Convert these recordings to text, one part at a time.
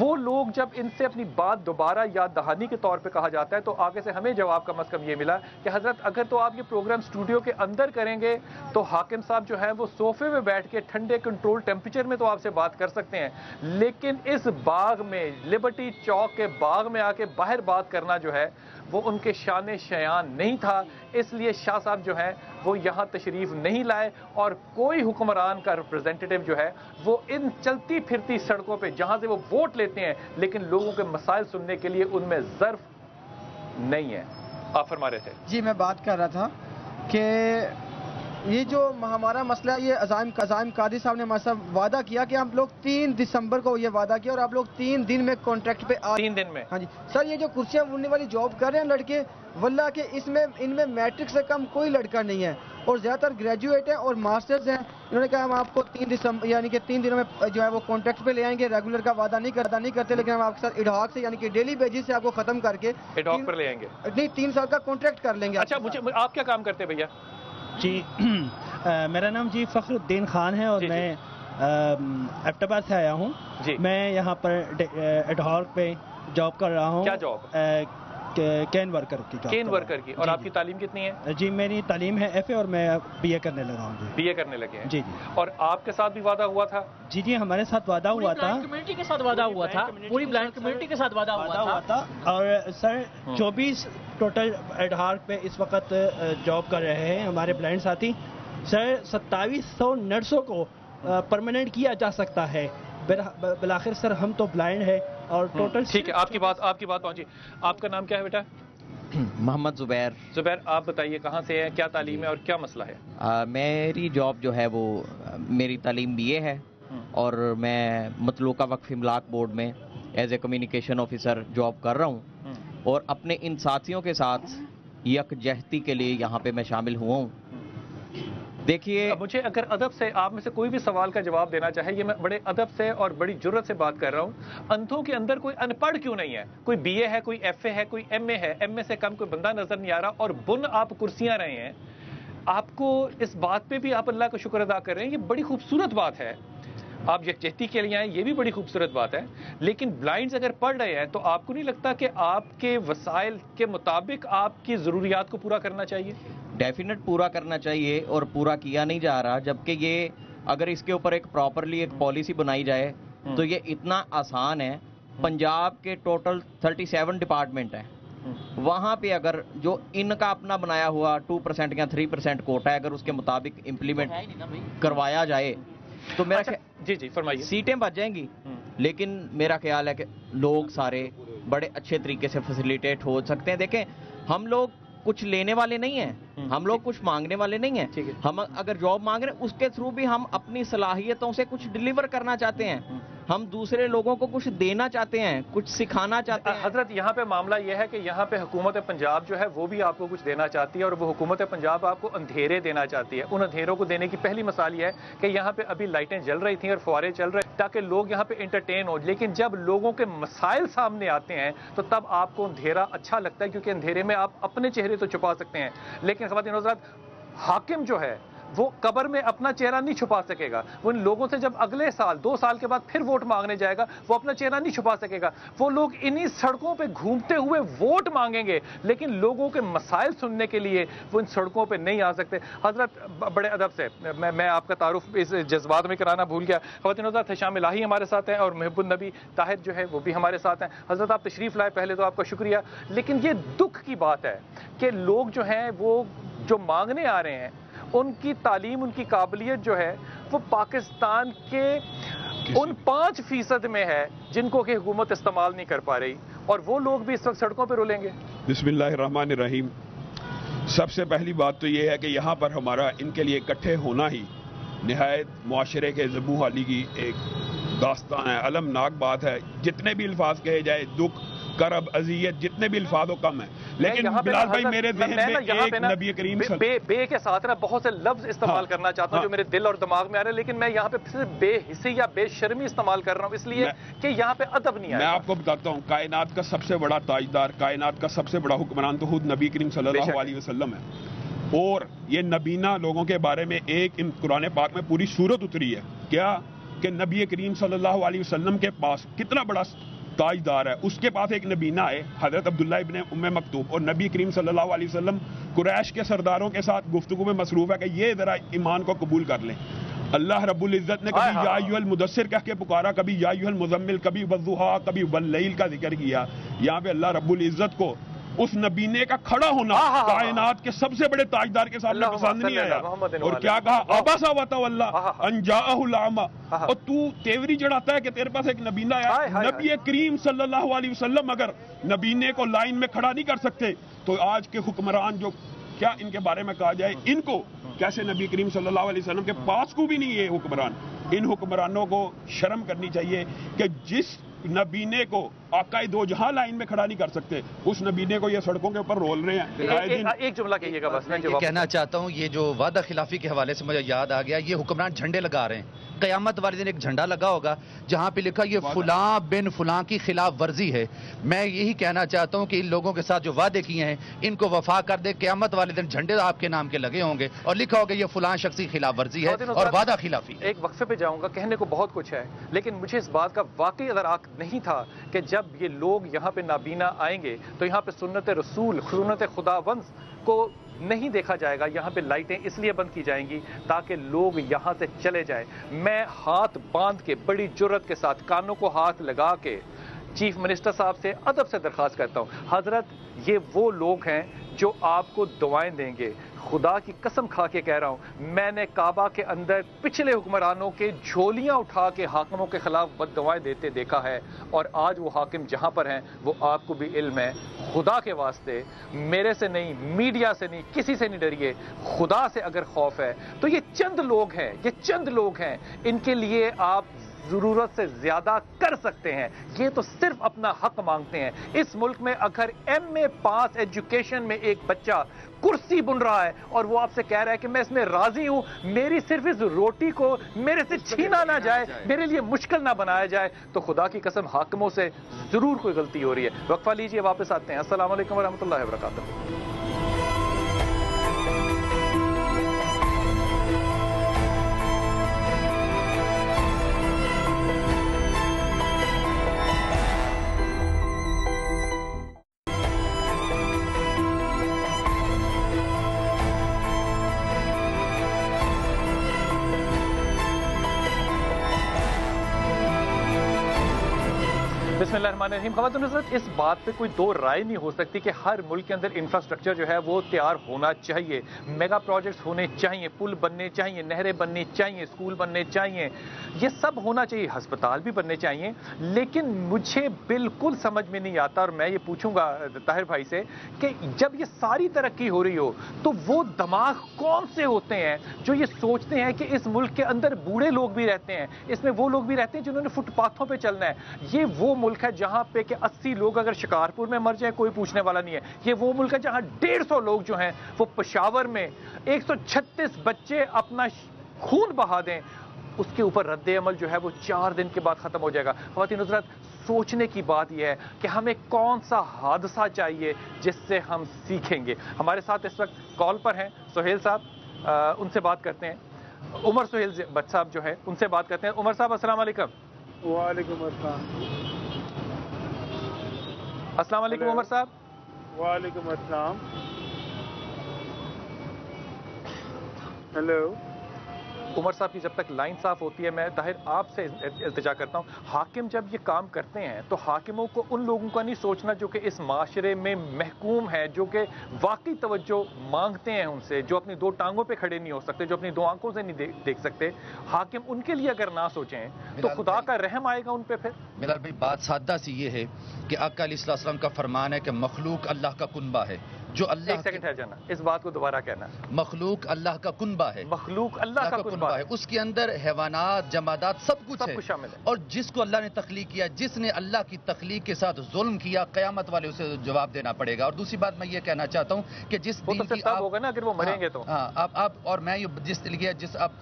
وہ لوگ جب ان سے اپنی بات دوبارہ یاد دہانی کے طور پہ کہا جاتا ہے تو آگے سے ہمیں جواب کم از کم یہ ملا کہ حضرت اگر تو آپ یہ پروگرام اسٹوڈیو کے اندر کریں گے تو حاکم صاحب جو ہیں وہ صوفے میں بیٹھ کے ٹھنڈے کنٹرول ٹیمپریچر میں تو آپ سے بات کر سکتے ہیں، لیکن اس باغ میں لبرٹی چوک کے باغ میں آ کے باہر بات کرنا جو ہے وہ ان کے شان شیان نہیں تھا. اس لیے شاہ صاحب جو ہیں وہ یہاں تشریف نہیں لائے اور کوئی حکمران کا ریپریزنٹیٹو جو ہے وہ ان چلتی پھرتی سڑکوں پہ جہاں سے وہ ووٹ لیتے ہیں لیکن لوگوں کے مسائل سننے کے لیے ان میں ظرف نہیں ہے. آپ فرما رہے تھے. جی میں بات کر رہا تھا کہ یہ جو ہمارا مسئلہ یہ عزائم قادری صاحب نے ہمارے ساتھ وعدہ کیا کہ ہم لوگ 3 دسمبر کو یہ وعدہ کیا اور آپ لوگ 3 دن میں کانٹریکٹ پہ 3 دن میں. ہاں جی سر یہ جو کرسیاں بننے والی جاب کر رہے ہیں لڑکے واللہ کہ ان میں میٹرک سے کم کوئی لڑکا نہیں ہے اور زیادہ تر گریجویٹ ہیں اور ماسٹرز ہیں. انہوں نے کہا ہم آپ کو 3 دسمبر یعنی کہ 3 دنوں میں جو ہے وہ کانٹریکٹ پہ لے آئیں گے. ریگولر کا وعدہ نہیں کرتے لیکن ہم آپ کے ساتھ ایڈہاک سے یعنی کہ ڈیلی بیجز سے آپ کو ختم کر کے ایڈہاک پر لے آئیں گے. نہیں 3 سال کا کانٹریکٹ کر لیں گے. اچھا آپ کیا کام کرتے ہیں بھیا؟ جی میرا نام جی فخر الدین خان ہے اور میں ایبٹ آباد سے آیا ہوں. میں یہاں پر ایڈہاک پہ جاب کر رہا ہوں. کیا جاب؟ کین ورکر کی. کین ورکر کی. اور آپ کی تعلیم کتنی ہے؟ جی میری تعلیم ہے ایف اے اور میں بی اے کرنے لگا ہوں. بی اے کرنے لگے ہیں. جی. اور آپ کے ساتھ بھی وعدہ ہوا تھا؟ جی ہمارے ساتھ وعدہ ہوا تھا. کمیونٹی کے ساتھ وعدہ ہوا تھا. پوری بلائنڈ کمیونٹی کے ساتھ وعدہ ہوا تھا. اور سر 24 ٹوٹل ایڈہاک پہ اس وقت جاب کر رہے ہیں ہمارے بلائنڈ ساتھی. سر 2700 نرسوں کو پرماننٹ کیا جا سکتا ہے. بلاخر سر ہم تو بلائنڈ ہے اور ٹوٹل. ٹھیک ہے آپ کی بات پہنچی. آپ کا نام کیا ہے بیٹا؟ محمد زبیر. زبیر آپ بتائیے کہاں سے ہیں، کیا تعلیم ہے اور کیا مسئلہ ہے؟ میری جاب جو ہے وہ میری تعلیم بی اے ہے اور میں متلوقہ وقف املاک بورڈ میں as a communication officer job کر رہا ہوں اور اپنے ان ساتھیوں کے ساتھ یکجہتی کے لیے یہاں پہ میں شامل ہوا ہوں. دیکھیے مجھے اگر ادب سے آپ میں سے کوئی بھی سوال کا جواب دینا چاہے، یہ میں بڑے ادب سے اور بڑی جرت سے بات کر رہا ہوں. اندھوں کے اندر کوئی ان پڑھ کیوں نہیں ہے؟ کوئی بی اے ہے، کوئی ایف اے ہے، کوئی ایم اے ہے. ایم اے سے کم کوئی بندہ نظر نہیں آ رہا اور بن آپ کرسیاں رہے ہیں. آپ کو اس بات پہ بھی آپ اللہ کا شکر ادا کر رہے ہیں، یہ بڑی خوبصورت بات ہے. آپ یکجہتی کے لیے آئیں، یہ بھی بڑی خوبصورت بات ہے. لیکن بلائنڈز اگر پڑھ رہے ہیں تو آپ کو نہیں لگتا کہ آپ کے وسائل کے مطابق آپ کی ضروریات کو پورا کرنا چاہیے؟ ڈیفینیٹ پورا کرنا چاہیے اور پورا کیا نہیں جا رہا. جبکہ یہ اگر اس کے اوپر ایک پراپرلی ایک پالیسی بنائی جائے تو یہ اتنا آسان ہے. پنجاب کے ٹوٹل 37 ڈپارٹمنٹ ہیں، وہاں پہ اگر جو ان کا اپنا بنایا ہوا 2% یا 3% کوٹا ہے اگر اس کے مطابق امپلیمنٹ کروایا جائے تو میرا جی فرمائیے. سیٹیں بچ جائیں گی. لیکن میرا خیال ہے کہ لوگ سارے بڑے اچھے طریقے سے فیسیلیٹیٹ ہو سکتے ہیں. دیکھیں ہم لوگ کچھ لینے والے نہیں ہیں، ہم لوگ کچھ مانگنے والے نہیں ہیں. ہم اگر جاب مانگ رہے ہیں اس کے تھرو بھی ہم اپنی صلاحیتوں سے کچھ ڈیلیور کرنا چاہتے ہیں. ہم دوسرے لوگوں کو کچھ دینا چاہتے ہیں، کچھ سکھانا چاہتے ہیں. حضرت یہاں پہ معاملہ یہ ہے کہ یہاں پہ حکومت پنجاب جو ہے وہ بھی آپ کو کچھ دینا چاہتی ہے اور وہ حکومت پنجاب آپ کو اندھیرے دینا چاہتی ہے. ان اندھیروں کو دینے کی پہلی مثال یہ ہے کہ یہاں پہ ابھی لائٹیں جل رہی تھیں اور فوارے چل رہے تاکہ لوگ یہاں پہ انٹرٹین ہو. لیکن جب لوگوں کے مسائل سامنے آتے ہیں تو تب آپ کو اندھیرا اچھا لگتا ہے کیونکہ اندھیرے میں آپ اپنے چہرے تو چھپا سکتے ہیں. لیکن خواتین حضرات حاکم جو ہے وہ قبر میں اپنا چہرہ نہیں چھپا سکے گا. وہ ان لوگوں سے جب اگلے سال 2 سال کے بعد پھر ووٹ مانگنے جائے گا وہ اپنا چہرہ نہیں چھپا سکے گا. وہ لوگ انہی سڑکوں پہ گھومتے ہوئے ووٹ مانگیں گے لیکن لوگوں کے مسائل سننے کے لیے وہ ان سڑکوں پہ نہیں آ سکتے. حضرت بڑے ادب سے میں آپ کا تعارف اس جذبات میں کرانا بھول گیا. خواتین حضرات حشام الہی ہمارے ساتھ ہیں اور محب النبی طاہر جو ہے وہ بھی ہمارے ساتھ ہیں. حضرت آپ تشریف لائے، پہلے تو آپ کا شکریہ. لیکن یہ دکھ کی بات ہے کہ لوگ جو ہیں وہ جو مانگنے آ رہے ہیں ان کی تعلیم، ان کی قابلیت جو ہے وہ پاکستان کے ان 5% میں ہے جن کو کہ حکومت استعمال نہیں کر پا رہی اور وہ لوگ بھی اس وقت سڑکوں پہ رولیں گے. بسم اللہ الرحمن الرحیم. سب سے پہلی بات تو یہ ہے کہ یہاں پر ہمارا ان کے لیے اکٹھے ہونا ہی نہایت معاشرے کے زبوں حالی کی ایک داستان ہے، المناک بات ہے. جتنے بھی الفاظ کہے جائے، دکھ، کرب، اذیت، جتنے بھی الفاظ ہو کم ہیں. لیکن بلال بھائی میرے ذہن میں ایک نبی کریم بے کے ساتھ نا بہت سے لفظ استعمال کرنا چاہتا ہوں جو میرے دل اور دماغ میں آ رہے ہیں، لیکن میں یہاں پہ صرف بے حسی یا بے شرمی استعمال کر رہا ہوں اس لیے کہ یہاں پہ ادب نہیں آیا. میں آپ کو بتاتا ہوں کائنات کا سب سے بڑا تاجدار، کائنات کا سب سے بڑا حکمران تو خود نبی کریم صلی اللہ علیہ وسلم ہے. اور یہ نبینا لوگوں کے بارے میں ایک قرآن پاک میں پوری سورت اتری ہے. کیا کہ نبی کریم صلی اللہ علیہ وسلم کے پاس کتنا بڑا تاجدار ہے، اس کے پاس ایک نبینا ہے حضرت عبداللہ ابن ام مکتوم، اور نبی کریم صلی اللہ علیہ وسلم قریش کے سرداروں کے ساتھ گفتگو میں مصروف ہے کہ یہ ذرا ایمان کو قبول کر لیں۔ اللہ رب العزت نے کبھی یا ایھا المدثر کہہ کے پکارا، کبھی یا ایھا المزمل، کبھی والضحیٰ، کبھی واللیل کا ذکر کیا۔ یہاں پہ اللہ رب العزت کو اس نبینے کا کھڑا ہونا کائنات کے سب سے بڑے تاجدار کے سامنے پسند نہیں آیا، اور کیا کہا عبس وتولی ان جاءہ الاعمی، اور تو تیوری چڑھاتا ہے کہ تیرے پاس ایک نبینا ہے۔ نبی کریم صلی اللہ علیہ وسلم اگر نبینے کو لائن میں کھڑا نہیں کر سکتے تو آج کے حکمران جو کیا ان کے بارے میں کہا جائے، ان کو کیسے نبی کریم صلی اللہ علیہ وسلم کے پاس کو بھی نہیں ہے حکمران۔ ان حکمرانوں کو شرم کرنی چاہیے کہ جس نبینے کو آقائے دو جہاں لائن میں کھڑا نہیں کر سکتے، اس نبینے کو یہ سڑکوں کے اوپر رول رہے ہیں۔ ایک جملہ کہیے گا بس، میں یہ کہنا چاہتا ہوں، یہ جو وعدہ خلافی کے حوالے سے مجھے یاد آ گیا، یہ حکمران جھنڈے لگا رہے ہیں۔ قیامت والے دن ایک جھنڈا لگا ہوگا جہاں پہ لکھا یہ فلاں بن فلاں کی خلاف ورزی ہے۔ میں یہی کہنا چاہتا ہوں کہ ان لوگوں کے ساتھ جو وعدے کیے ہیں ان کو وفا کر دے۔ قیامت والے دن جھنڈے آپ کے نام کے لگے ہوں گے اور لکھا ہوگا یہ فلاں شخص کی خلاف ورزی ہے اور وعدہ خلافی۔ ایک وقفے پہ جاؤں گا، کہنے کو بہت کچھ ہے، لیکن مجھے اس بات کا واقعی ادراک نہیں تھا کہ جب یہ لوگ یہاں پہ نابینا آئیں گے تو یہاں پہ سنت رسول، سنت خداوند کو نہیں دیکھا جائے گا۔ یہاں پہ لائٹیں اس لیے بند کی جائیں گی تاکہ لوگ یہاں سے چلے جائیں۔ میں ہاتھ باندھ کے بڑی جرت کے ساتھ کانوں کو ہاتھ لگا کے چیف منسٹر صاحب سے ادب سے درخواست کرتا ہوں، حضرت یہ وہ لوگ ہیں جو آپ کو دعائیں دیں گے۔ خدا کی قسم کھا کے کہہ رہا ہوں، میں نے کعبہ کے اندر پچھلے حکمرانوں کے جھولیاں اٹھا کے حاکموں کے خلاف بد دعائیں دیتے دیکھا ہے، اور آج وہ حاکم جہاں پر ہیں وہ آپ کو بھی علم ہے۔ خدا کے واسطے میرے سے نہیں، میڈیا سے نہیں، کسی سے نہیں ڈریے، خدا سے اگر خوف ہے تو یہ چند لوگ ہیں، یہ چند لوگ ہیں، ان کے لیے آپ ضرورت سے زیادہ کر سکتے ہیں۔ یہ تو صرف اپنا حق مانگتے ہیں۔ اس ملک میں اگر MA پاس ایجوکیشن میں ایک بچہ کرسی بن رہا ہے اور وہ آپ سے کہہ رہا ہے کہ میں اس میں راضی ہوں، میری صرف اس روٹی کو میرے سے چھینا نہ جائے، میرے لیے مشکل نہ بنایا جائے، تو خدا کی قسم حاکموں سے ضرور کوئی غلطی ہو رہی ہے۔ وقفہ لیجئے، واپس آتے ہیں۔ السلام علیکم ورحمۃ اللہ وبرکاتہ۔ بسم اللہ الرحمن الرحیم۔ خواتین حضرات، اس بات پہ کوئی دو رائے نہیں ہو سکتی کہ ہر ملک کے اندر انفراسٹرکچر جو ہے وہ تیار ہونا چاہیے، میگا پروجیکٹس ہونے چاہیے، پل بننے چاہیے، نہریں بننی چاہیے، اسکول بننے چاہیے، یہ سب ہونا چاہیے، ہسپتال بھی بننے چاہیے۔ لیکن مجھے بالکل سمجھ میں نہیں آتا، اور میں یہ پوچھوں گا طاہر بھائی سے کہ جب یہ ساری ترقی ہو رہی ہو تو وہ دماغ کون سے ہوتے ہیں جو یہ سوچتے ہیں کہ اس ملک کے اندر بوڑھے لوگ بھی رہتے ہیں، اس میں وہ لوگ بھی رہتے ہیں جنہوں نے فٹ پاتھوں پہ چلنا ہے۔ یہ وہ ملک ہے جہاں پہ کہ 80 لوگ اگر شکارپور میں مر جائیں کوئی پوچھنے والا نہیں ہے۔ یہ وہ ملک ہے جہاں 150 لوگ جو ہیں وہ پشاور میں 136 بچے اپنا خون بہا دیں، اس کے اوپر رد عمل جو ہے وہ 4 دن کے بعد ختم ہو جائے گا۔ خواتین حضرات، سوچنے کی بات یہ ہے کہ ہمیں کون سا حادثہ چاہیے جس سے ہم سیکھیں گے۔ ہمارے ساتھ اس وقت کال پر ہیں سہیل صاحب، ان سے بات کرتے ہیں۔ عمر سہیل بٹ صاحب جو ہے ان سے بات کرتے ہیں۔ عمر صاحب السلام علیکم۔ وعلیکم السلام۔ السلام علیکم عمر صاحب۔ وعلیکم السلام۔ ہیلو عمر صاحب کی جب تک لائن صاف ہوتی ہے، میں طاہر آپ سے التجا کرتا ہوں، حاکم جب یہ کام کرتے ہیں تو حاکموں کو ان لوگوں کا نہیں سوچنا جو کہ اس معاشرے میں محکوم ہے، جو کہ واقعی توجہ مانگتے ہیں ان سے، جو اپنی 2 ٹانگوں پہ کھڑے نہیں ہو سکتے، جو اپنی 2 آنکھوں سے نہیں دیکھ سکتے، حاکم ان کے لیے اگر نہ سوچیں تو خدا کا رحم آئے گا ان پہ۔ پھر بلال بھائی، بات سادہ سی یہ ہے کہ آقا علیہ السلام کا فرمان ہے کہ مخلوق اللہ کا کنبہ ہے، جو اللہ ایک سیکنڈ ہے جانا، اس بات کو دوبارہ کہنا، مخلوق اللہ کا کنبہ ہے، مخلوق اللہ کا کنبہ ہے، اس کے اندر حیوانات، جمادات، سب کچھ شامل ہے، اور جس کو اللہ نے تخلیق کیا، جس نے اللہ کی تخلیق کے ساتھ ظلم کیا، قیامت والے اسے جواب دینا پڑے گا۔ اور دوسری بات میں یہ کہنا چاہتا ہوں کہ جس دین کی آپ ہوگا نا اگر وہ مریں گے تو آپ اور میں جس آپ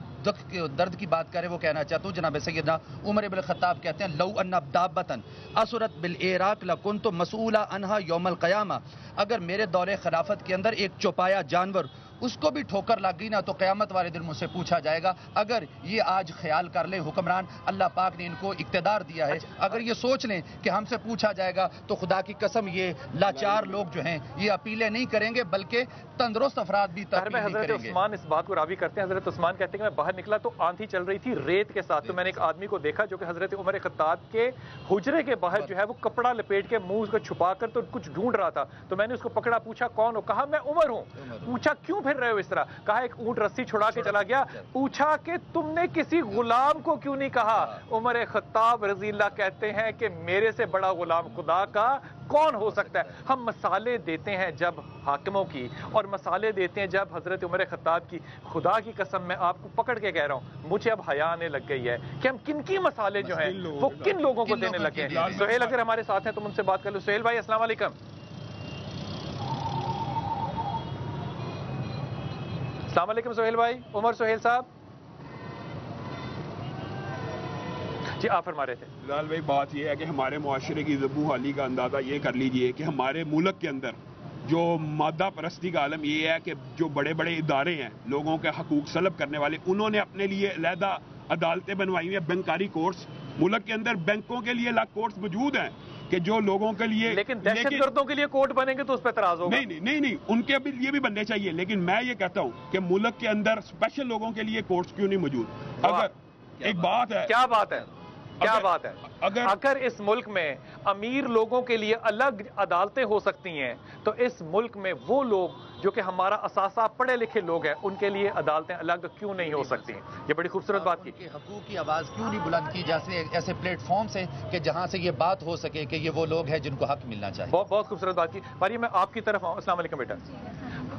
درد کی بات کریں وہ کہنا چاہتا ہوں، جناب سیدنا عمر بن الخطاب کہتے ہیں لو ان دابۃ اسرت بالعراق لکنت مسئولا عنہا یوم القیامہ، اگر میرے دور خلافت کے اندر ایک چوپایا جانور اس کو بھی ٹھوکر لگ گئی نا تو قیامت والے دن مجھ سے پوچھا جائے گا. اگر یہ آج خیال کر لیں حکمران, اللہ پاک نے ان کو اقتدار دیا ہے, اگر یہ سوچ لیں کہ ہم سے پوچھا جائے گا تو خدا کی قسم یہ لاچار لوگ جو ہیں یہ اپیلیں نہیں کریں گے, بلکہ تندرست افراد بھی اپیل نہیں کریں گے. حضرت عثمان اس بات کو راوی کرتے ہیں. حضرت عثمان کہتے ہیں کہ میں باہر نکلا تو آندھی چل رہی تھی ریت کے ساتھ, تو میں نے ایک آدمی کو دیکھا جو کہ حضرت عمر خطاب کے حجرے کے باہر جو ہے وہ کپڑا لپیٹ کے منہ کو چھپا کر تو کچھ ڈھونڈ رہا تھا. تو میں نے اس کو پکڑا, پوچھا کون ہو, کہا میں عمر ہوں. پوچھا کیوں پھر رہے ہو اس طرح, کہا ایک اونٹ رسی چھڑا کے چلا گیا. پوچھا کہ تم نے کسی غلام کو کیوں نہیں کہا. عمر خطاب رضی اللہ کہتے ہیں کہ میرے سے بڑا غلام خدا کا کون ہو سکتا ہے. ہم مثالیں دیتے ہیں جب حاکموں کی, اور مثالیں دیتے ہیں جب حضرت عمر خطاب کی. خدا کی قسم میں آپ کو پکڑ کے کہہ رہا ہوں, مجھے اب حیا آنے لگ گئی ہے کہ ہم کن کی مثالیں جو ہیں وہ کن لوگوں کو دینے لگے ہیں. سہیل اگر ہمارے ساتھ ہیں تو ان سے بات کر لو. سہیل بھائی السلام علیکم. السلام علیکم سہیل بھائی. عمر سہیل صاحب جی آپ فرما رہے تھے. بلال بھائی بات یہ ہے کہ ہمارے معاشرے کی زبوں حالی کا اندازہ یہ کر لیجئے کہ ہمارے ملک کے اندر جو مادہ پرستی کا عالم یہ ہے کہ جو بڑے بڑے ادارے ہیں لوگوں کے حقوق سلب کرنے والے, انہوں نے اپنے لیے علیحدہ عدالتیں بنوائی ہوئی ہیں, بینکاری کورٹس. ملک کے اندر بینکوں کے لیے الگ کورٹس موجود ہیں کہ جو لوگوں کے لیے, لیکن دہشت گردوں کے لیے کورٹ بنے گے تو اس پہ اعتراض ہوگا. نہیں, ان کے لیے بھی بننے چاہیے, لیکن میں یہ کہتا ہوں کہ ملک کے اندر اسپیشل لوگوں کے لیے کورٹس کیوں نہیں موجود. اگر ایک بات ہے, کیا بات ہے, کیا بات ہے, اگر اس ملک میں امیر لوگوں کے لیے الگ عدالتیں ہو سکتی ہیں تو اس ملک میں وہ لوگ جو کہ ہمارا اثاثہ پڑھے لکھے لوگ ہیں ان کے لیے عدالتیں الگ کیوں نہیں ہو سکتی ہیں. یہ بڑی خوبصورت بات کی. حقوق کی آواز کیوں نہیں بلند کی جیسے ایسے پلیٹ فارم سے کہ جہاں سے یہ بات ہو سکے کہ یہ وہ لوگ ہیں جن کو حق ملنا چاہیے. بہت خوبصورت بات کی. ماری میں آپ کی طرف آؤں. السلام علیکم بیٹا.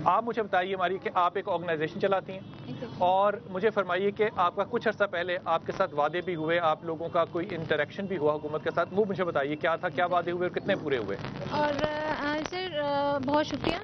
آپ مجھے بتائیے ماری کہ آپ ایک آرگنائزیشن چلاتی ہیں, اور مجھے فرمائیے کہ آپ کا کچھ عرصہ پہلے آپ کے ساتھ وعدے بھی ہوئے, آپ لوگوں کا کوئی انٹریکشن بھی ہوا حکومت کے ساتھ, وہ مجھے بتائیے کیا تھا, کیا وعدے ہوئے اور کتنے پورے ہوئے. اور سر بہت شکریہ.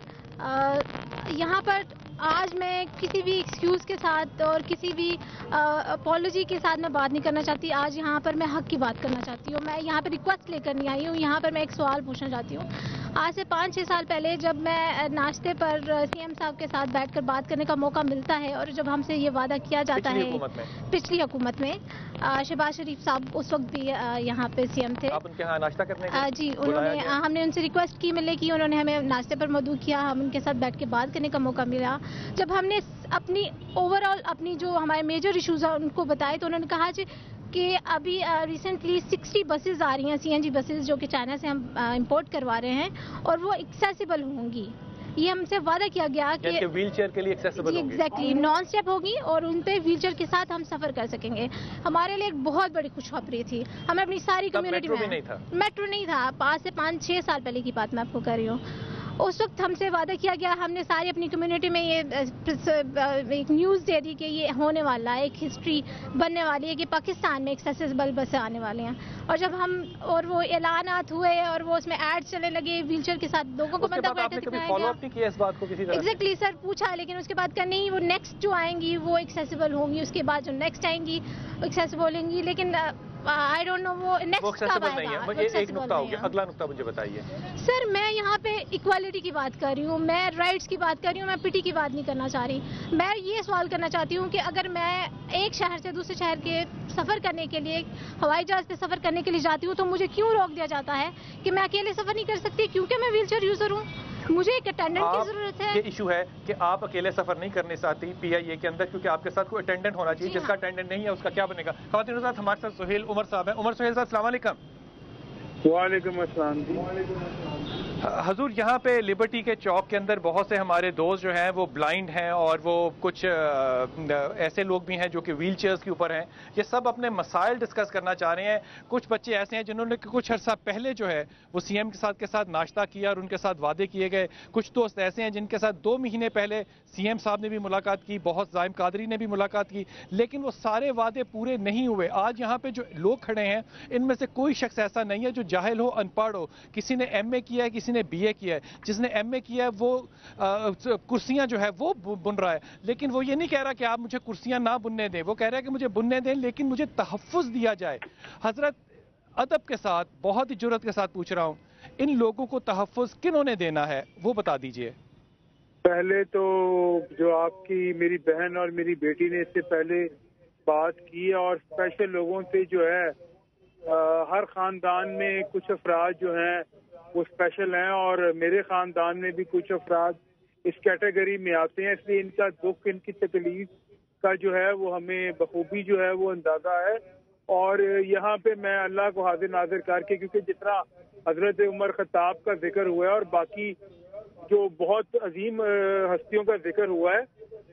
یہاں پر آج میں کسی بھی ایکسکیوز کے ساتھ اور کسی بھی اپالوجی کے ساتھ میں بات نہیں کرنا چاہتی. آج یہاں پر میں حق کی بات کرنا چاہتی ہوں. میں یہاں پہ ریکویسٹ لے کر نہیں آئی ہوں, یہاں پر میں ایک سوال پوچھنا چاہتی ہوں. آج سے 5-6 سال پہلے جب میں ناشتے پر سی ایم صاحب کے ساتھ بیٹھ کر بات کرنے کا موقع ملتا ہے, اور جب ہم سے یہ وعدہ کیا جاتا ہے پچھلی حکومت میں, شہباز شریف صاحب اس وقت بھی یہاں پہ سی ایم تھے. آپ ان کے ہاں ناشتہ کرنے جی, انہوں نے, ہم نے ان سے ریکویسٹ کی ملنے کی, انہوں نے ہمیں ناشتے پر مدعو کیا, ہم ان کے ساتھ بیٹھ کے بات کرنے کا موقع ملا. جب ہم نے اپنی اوور آل اپنی جو ہمارے میجر ایشوز ہیں ان کو بتائے تو انہوں نے کہا کہ ابھی ریسنٹلی 60 بسز آ رہی ہیں, سی این جی بسز, جو کہ چائنا سے ہم امپورٹ کروا رہے ہیں, اور وہ ایکسیسیبل ہوں گی. یہ ہم سے وعدہ کیا گیا کہ ویل چیئر کے لیے ایکسیسیبل ہوں گی. ایگزیکٹلی نان اسٹیپ ہوگی, اور ان پہ ویل چیئر کے ساتھ ہم سفر کر سکیں گے. ہمارے لیے ایک بہت بڑی خوشخبری تھی. ہمیں اپنی ساری کمیونٹی میں میٹرو نہیں تھا, 5 سے 5-6 سال پہلے کی بات میں آپ کو کر رہی ہوں. اس وقت ہم سے وعدہ کیا گیا, ہم نے ساری اپنی کمیونٹی میں یہ ایک نیوز دے دی کہ یہ ہونے والا ہے, ایک ہسٹری بننے والی ہے کہ پاکستان میں ایکسیسیبل بسیں آنے والے ہیں. اور جب ہم اور وہ اعلانات ہوئے اور وہ اس میں ایڈ چلنے لگے ویل چیئر کے ساتھ, لوگوں کو بندہ بیٹھے دکھایا گیا. ایگزیکٹلی سر, پوچھا, لیکن اس کے بعد کہ نہیں وہ نیکسٹ جو آئیں گی وہ ایکسیسیبل ہوں گی, اس کے بعد جو نیکسٹ آئیں گی ایکسیسیبل ہوں گی. لیکن آئی ڈونٹ نو وہ نیکسٹ کب آئے گا. ایک نقطہ ہو گیا, اگلا نقطہ مجھے بتائیے. سر میں یہاں پہ ایکوالٹی کی بات کر رہی ہوں, میں رائٹس کی بات کر رہی ہوں, میں پٹی کی بات نہیں کرنا چاہ رہی. میں یہ سوال کرنا چاہتی ہوں کہ اگر میں ایک شہر سے دوسرے شہر کے سفر کرنے کے لیے, ہوائی جہاز پہ سفر کرنے کے لیے جاتی ہوں, تو مجھے کیوں روک دیا جاتا ہے کہ میں اکیلے سفر نہیں کر سکتی کیونکہ میں ویل چیئر یوزر ہوں. مجھے ایک اٹینڈنٹ کی ضرورت ہے. یہ ایشو ہے کہ آپ اکیلے سفر نہیں کرنے چاہتی پی آئی اے کے اندر, کیونکہ آپ کے ساتھ کوئی اٹینڈنٹ ہونا چاہیے. جس کا اٹینڈنٹ نہیں ہے اس کا کیا بنے گا. خواتین حضرات, ہمارے ساتھ سہیل عمر صاحب ہیں. عمر سہیل صاحب السلام علیکم. وعلیکم السلام. حضور, یہاں پہ لبرٹی کے چوک کے اندر بہت سے ہمارے دوست جو ہیں وہ بلائنڈ ہیں, اور وہ کچھ ایسے لوگ بھی ہیں جو کہ ویل چیئرز کے اوپر ہیں. یہ سب اپنے مسائل ڈسکس کرنا چاہ رہے ہیں. کچھ بچے ایسے ہیں جنہوں نے کچھ عرصہ پہلے جو ہے وہ سی ایم کے ساتھ ناشتہ کیا اور ان کے ساتھ وعدے کیے گئے. کچھ دوست ایسے ہیں جن کے ساتھ 2 مہینے پہلے سی ایم صاحب نے بھی ملاقات کی, بہت زائم قادری نے بھی ملاقات کی, لیکن وہ سارے وعدے پورے نہیں ہوئے. آج یہاں پہ جو لوگ کھڑے ہیں ان میں سے کوئی شخص ایسا نہیں ہے جو جاہل ہو, ان پڑھ ہو. کسی نے ایم اے کیا ہے, کسی نے بی اے کیا ہے. جس نے ایم اے کیا ہے وہ کرسیاں جو ہے وہ بن رہا ہے, لیکن وہ یہ نہیں کہہ رہا کہ آپ مجھے کرسیاں نہ بننے دیں. وہ کہہ رہا ہے کہ مجھے بننے دیں لیکن مجھے تحفظ دیا جائے. حضرت, ادب کے ساتھ, بہت ہی جرأت کے ساتھ پوچھ رہا ہوں, ان لوگوں کو تحفظ کنہوں نے دینا ہے وہ بتا دیجئے. پہلے تو جو آپ کی میری بہن اور میری بیٹی نے اس سے پہلے بات کی اور اسپیشل لوگوں سے جو ہے ہر خاندان میں کچھ افراد جو ہیں وہ اسپیشل ہیں اور میرے خاندان میں بھی کچھ افراد اس کیٹیگری میں آتے ہیں، اس لیے ان کا دکھ، ان کی تکلیف کا جو ہے وہ ہمیں بخوبی جو ہے وہ اندازہ ہے۔ اور یہاں پہ میں اللہ کو حاضر ناظر کر کے، کیونکہ جتنا حضرت عمر خطاب کا ذکر ہوا ہے اور باقی جو بہت عظیم ہستیوں کا ذکر ہوا ہے،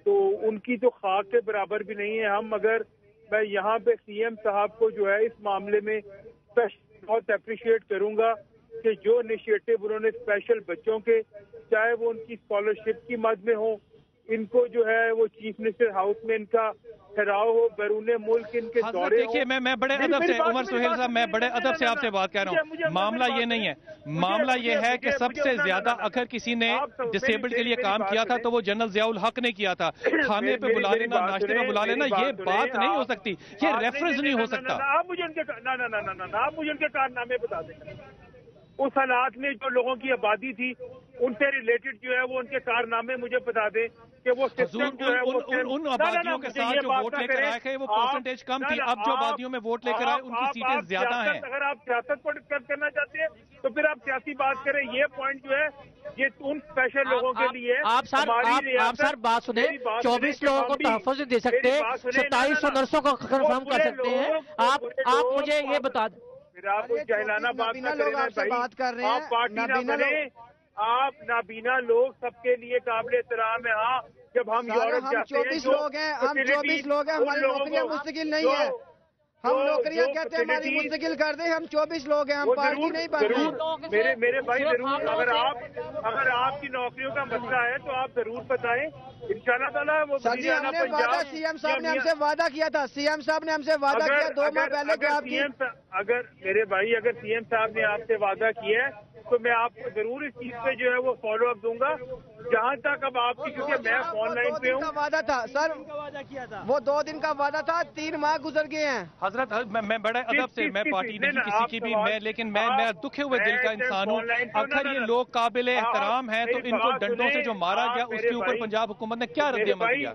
تو ان کی تو خاک کے برابر بھی نہیں ہے ہم، مگر میں یہاں پہ سی ایم صاحب کو جو ہے اس معاملے میں بہت اپریشیٹ کروں گا کہ جو انیشیٹو انہوں نے اسپیشل بچوں کے، چاہے وہ ان کی اسکالرشپ کی مد میں ہو، ان کو جو ہے وہ چیف منسٹر ہاؤس میں ان کا ٹھہراؤ ہو، بیرون ملک ان کے دورے دیکھیے میں بڑے ادب سے عمر سہیل صاحب، میں بڑے ادب سے آپ سے بات کر رہا ہوں، معاملہ یہ نہیں ہے، معاملہ یہ ہے کہ سب سے زیادہ اگر کسی نے ڈسیبلڈ کے لیے کام کیا تھا تو وہ جنرل ضیاء الحق نے کیا تھا۔ کھانے پہ بلا لینا، ناشتے پہ بلا لینا، یہ بات نہیں ہو سکتی، یہ ریفرنس نہیں ہو سکتا۔ آپ مجھے ان کے کارنامے بتا دیں، اس حالات میں جو لوگوں کی آبادی تھی ان سے ریلیٹڈ جو ہے وہ ان کے کارنامے مجھے بتا دیں کہ وہ سسٹم جو ہے ان آبادیوں کے ساتھ جو ووٹ لے کر آئے تھے وہ پرسنٹیج کم تھی، اب جو آبادیوں میں ووٹ لے کر آئے ان کی سیٹیں زیادہ ہیں۔ اگر آپ سیاست کو ڈسکس کرنا چاہتے ہیں تو پھر آپ سیاسی بات کریں، یہ پوائنٹ جو ہے یہ ان اسپیشل لوگوں کے لیے۔ آپ سر بات سنیں، 24 لوگوں کو تحفظ نہیں دے سکتے، 2700 نرسوں کو کنفرم کر سکتے ہیں، آپ مجھے یہ بتا دیں۔ پھر آپ جاہلانہ بات نہ کریں بھائی، آپ پارٹی نہ بنیں، آپ نابینا لوگ سب کے لیے قابل احترام ہے۔ ہاں جب ہم یورپ جاتے ہیں، ہم 24 لوگ ہیں، ہماری نوکریاں مستقل نہیں ہے، ہم نوکریاں کہتے ہیں ہماری مستقل کر دیں، ہم 24 لوگ ہیں، ہم پارٹی نہیں بن رہے۔ میرے بھائی ضرور، اگر آپ کی نوکریوں کا مسئلہ ہے تو آپ ضرور بتائیں، انشاءاللہ تعالیٰ وہ ہم نے وعدہ، سی ایم صاحب نے ہم سے وعدہ کیا تھا، سی ایم صاحب نے ہم سے وعدہ کیا 2 ماہ پہلے کہ آپ کی، اگر میرے بھائی اگر سی ایم صاحب نے آپ سے وعدہ کیا ہے تو میں آپ کو ضرور اس چیز پہ جو ہے وہ فالو اپ دوں گا۔ جہاں تک اب آپ کی، کیونکہ میں آن لائن پہ ہوں، وعدہ تھا سر، وہ 2 دن کا وعدہ تھا، 3 ماہ گزر گئے ہیں۔ حضرت میں بڑے ادب سے، میں پارٹی نہیں کسی کی بھی، لیکن میں دکھے ہوئے دل کا انسان ہوں۔ اگر یہ لوگ قابل احترام ہیں تو ان کو ڈنڈوں سے جو مارا گیا اس کے اوپر پنجاب حکومت نے کیا رد عمل دیا؟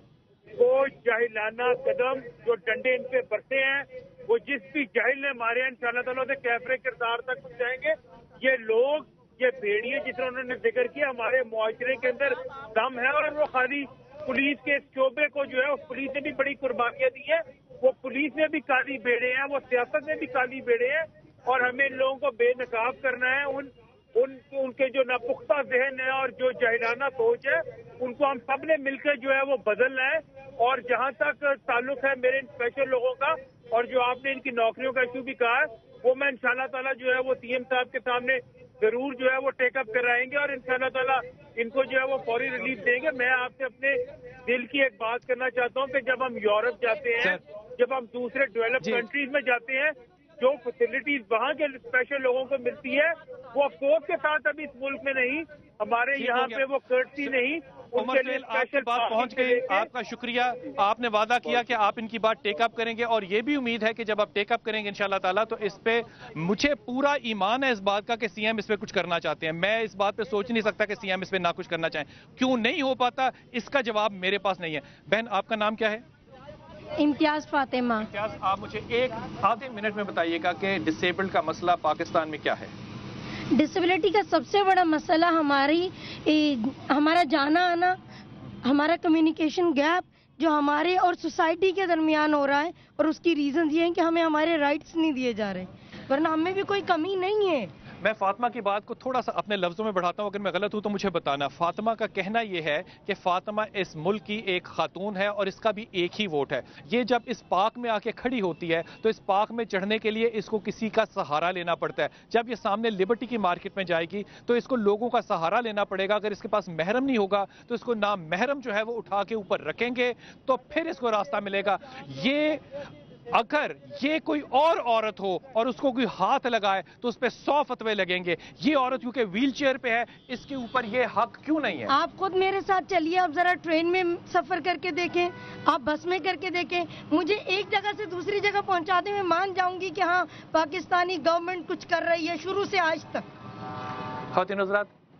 وہ جاہلانہ قدم جو ڈنڈے ان پہ برتے ہیں، وہ جس بھی جاہل نے مارے ہیں انشاءاللہ تعالیٰ سے کیفر کردار تک پہنچائیں گے۔ یہ لوگ، یہ بھیڑیے جس طرح انہوں نے ذکر کیا، ہمارے معاشرے کے اندر دم ہے، اور وہ خالی پولیس کے شعبے کو جو ہے، پولیس نے بھی بڑی قربانیاں دی ہیں، وہ پولیس میں بھی کالی بیڑے ہیں، وہ سیاست میں بھی کالی بیڑے ہیں، اور ہمیں ان لوگوں کو بے نقاب کرنا ہے۔ ان کے جو ناپختہ ذہن ہے اور جو جاہلانہ سوچ ہے، ان کو ہم سب نے مل کے جو ہے وہ بدلنا ہے۔ اور جہاں تک تعلق ہے میرے ان اسپیشل لوگوں کا، اور جو آپ نے ان کی نوکریوں کا ایشو بھی کہا ہے، وہ میں انشاءاللہ تعالیٰ جو ہے وہ سی ایم صاحب کے سامنے ضرور جو ہے وہ ٹیک اپ کرائیں گے، اور انشاءاللہ تعالیٰ ان کو جو ہے وہ فوری ریلیف دیں گے۔ میں آپ سے اپنے دل کی ایک بات کرنا چاہتا ہوں کہ جب ہم یورپ جاتے ہیں، جب ہم دوسرے ڈیولپ کنٹریز میں جاتے ہیں، جو فیسلٹیز وہاں کے اسپیشل لوگوں کو ملتی ہے وہ افسوس کے ساتھ ابھی اس ملک میں نہیں، ہمارے یہاں پہ وہ کرتی نہیں۔ عمر سہیل، آپ کی بات پہنچ گئی، آپ کا شکریہ۔ آپ نے وعدہ کیا کہ آپ ان کی بات ٹیک اپ کریں گے، اور یہ بھی امید ہے کہ جب آپ ٹیک اپ کریں گے انشاءاللہ تعالیٰ تو اس پہ مجھے پورا ایمان ہے اس بات کا کہ سی ایم اس پہ کچھ کرنا چاہتے ہیں۔ میں اس بات پہ سوچ نہیں سکتا کہ سی ایم اس پہ نہ کچھ کرنا چاہیں، کیوں نہیں ہو پاتا اس کا جواب میرے پاس نہیں ہے۔ بہن، آپ کا نام کیا ہے؟ امتیاز فاطمہ۔ امتیاز، آپ مجھے ایک آدھے منٹ میں بتائیے گا کہ ڈسیبلڈ کا مسئلہ پاکستان میں کیا ہے؟ ڈسیبلٹی کا سب سے بڑا مسئلہ ہمارا جانا آنا، ہمارا کمیونیکیشن گیپ جو ہمارے اور سوسائٹی کے درمیان ہو رہا ہے، اور اس کی ریزنز یہ ہیں کہ ہمیں ہمارے رائٹس نہیں دیے جا رہے، ورنہ ہمیں بھی کوئی کمی نہیں ہے۔ میں فاطمہ کی بات کو تھوڑا سا اپنے لفظوں میں بڑھاتا ہوں، اگر میں غلط ہوں تو مجھے بتانا۔ فاطمہ کا کہنا یہ ہے کہ فاطمہ اس ملک کی ایک خاتون ہے اور اس کا بھی ایک ہی ووٹ ہے۔ یہ جب اس پارک میں آ کے کھڑی ہوتی ہے تو اس پارک میں چڑھنے کے لیے اس کو کسی کا سہارا لینا پڑتا ہے۔ جب یہ سامنے لبرٹی کی مارکیٹ میں جائے گی تو اس کو لوگوں کا سہارا لینا پڑے گا۔ اگر اس کے پاس محرم نہیں ہوگا تو اس کو نام محرم جو ہے وہ اٹھا کے اوپر رکھیں گے تو پھر اس کو راستہ ملے گا۔ اگر یہ کوئی اور عورت ہو اور اس کو کوئی ہاتھ لگائے تو اس پہ 100 فتوے لگیں گے۔ یہ عورت کیونکہ ویل چیئر پہ ہے، اس کے اوپر یہ حق کیوں نہیں ہے؟ آپ خود میرے ساتھ چلیے، آپ ذرا ٹرین میں سفر کر کے دیکھیں، آپ بس میں کر کے دیکھیں، مجھے ایک جگہ سے دوسری جگہ پہنچاتے میں مان جاؤں گی کہ ہاں پاکستانی گورنمنٹ کچھ کر رہی ہے شروع سے آج تک۔ خواتین حضرات،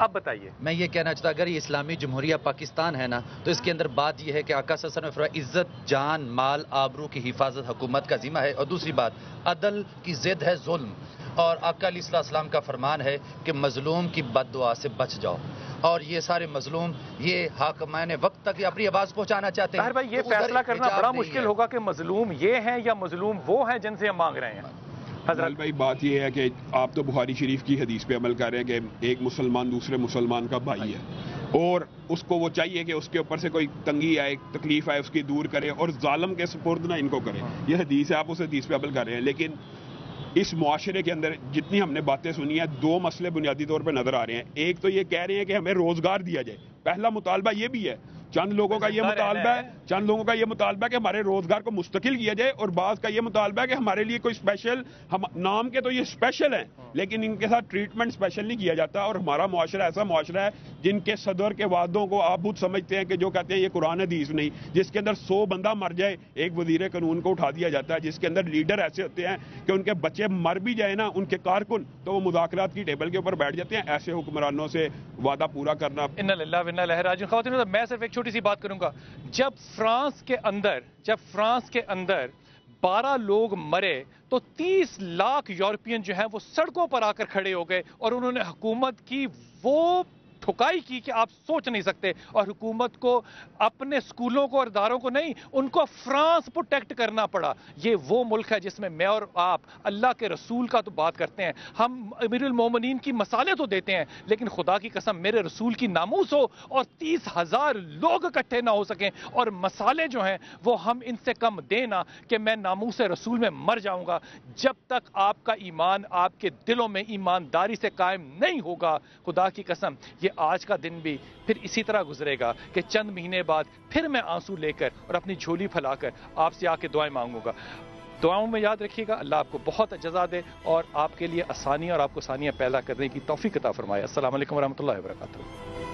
اب بتائیے. میں یہ کہنا چاہتا اگر یہ اسلامی جمہوریہ پاکستان ہے نا تو اس کے اندر بات یہ ہے کہ آقا صلی اللہ علیہ وسلم نے فرمایا عزت جان مال آبرو کی حفاظت حکومت کا ذمہ ہے. اور دوسری بات عدل کی ضد ہے ظلم. اور آقا علیہ السلام کا فرمان ہے کہ مظلوم کی بد دعا سے بچ جاؤ. اور یہ سارے مظلوم یہ حاکمان وقت تک اپنی آواز پہنچانا چاہتے ہیں. طاہر بھائی یہ فیصلہ کرنا بڑا مشکل ہوگا کہ مظلوم یہ ہیں یا مظلوم وہ ہیں جن سے ہم مانگ رہے ہیں. حضرت بھائی بات یہ ہے کہ آپ تو بخاری شریف کی حدیث پہ عمل کر رہے ہیں کہ ایک مسلمان دوسرے مسلمان کا بھائی ہے اور اس کو وہ چاہیے کہ اس کے اوپر سے کوئی تنگی آئے تکلیف آئے اس کی دور کرے اور ظالم کے سپرد نہ ان کو کرے. یہ حدیث ہے, آپ اس حدیث پہ عمل کر رہے ہیں. لیکن اس معاشرے کے اندر جتنی ہم نے باتیں سنی ہیں دو مسئلے بنیادی طور پہ نظر آ رہے ہیں. ایک تو یہ کہہ رہے ہیں کہ ہمیں روزگار دیا جائے. پہلا مطالبہ یہ بھی ہے, چند لوگوں کا یہ مطالبہ ہے کہ ہمارے روزگار کو مستقل کیا جائے اور بعض کا یہ مطالبہ ہے کہ ہمارے لیے کوئی اسپیشل نام کے تو یہ اسپیشل ہیں لیکن ان کے ساتھ ٹریٹمنٹ اسپیشل نہیں کیا جاتا. اور ہمارا معاشرہ ایسا معاشرہ ہے جن کے صدر کے وعدوں کو آپ خود سمجھتے ہیں کہ جو کہتے ہیں یہ قرآن حدیث نہیں, جس کے اندر 100 بندہ مر جائے ایک وزیر قانون کو اٹھا دیا جاتا ہے, جس کے اندر لیڈر ایسے ہوتے ہیں کہ ان کے بچے مر بھی جائے نا ان کے کارکن تو وہ مذاکرات کی ٹیبل کے اوپر بیٹھ جاتے ہیں. ایسے حکمرانوں سے وعدہ پورا کرنا. انا للہ و انا الیہ راجعون. خواتین میں صرف ایک چھوٹی سی بات کروں گا. جب فرانس کے اندر 12 لوگ مرے تو 30 لاکھ یورپین جو ہیں وہ سڑکوں پر آ کر کھڑے ہو گئے اور انہوں نے حکومت کی وہ ٹھکائی کی کہ آپ سوچ نہیں سکتے. اور حکومت کو اپنے اسکولوں کو اور اداروں کو نہیں, ان کو فرانس پروٹیکٹ کرنا پڑا. یہ وہ ملک ہے جس میں میں اور آپ اللہ کے رسول کا تو بات کرتے ہیں, ہم امیر المومنین کی مثالیں تو دیتے ہیں, لیکن خدا کی قسم میرے رسول کی ناموس ہو اور 30,000 لوگ اکٹھے نہ ہو سکیں اور مسالے جو ہیں وہ ہم ان سے کم دینا کہ میں ناموس رسول میں مر جاؤں گا. جب تک آپ کا ایمان آپ کے دلوں میں ایمانداری سے قائم نہیں ہوگا, خدا کی قسم یہ آج کا دن بھی پھر اسی طرح گزرے گا کہ چند مہینے بعد پھر میں آنسو لے کر اور اپنی جھولی پھیلا کر آپ سے آ کے دعائیں مانگوں گا. دعاؤں میں یاد رکھیے گا. اللہ آپ کو بہت جزا دے اور آپ کے لیے آسانیاں اور آپ کو آسانیاں پیدا کرنے کی توفیق عطا فرمائے. السلام علیکم ورحمۃ اللہ وبرکاتہ.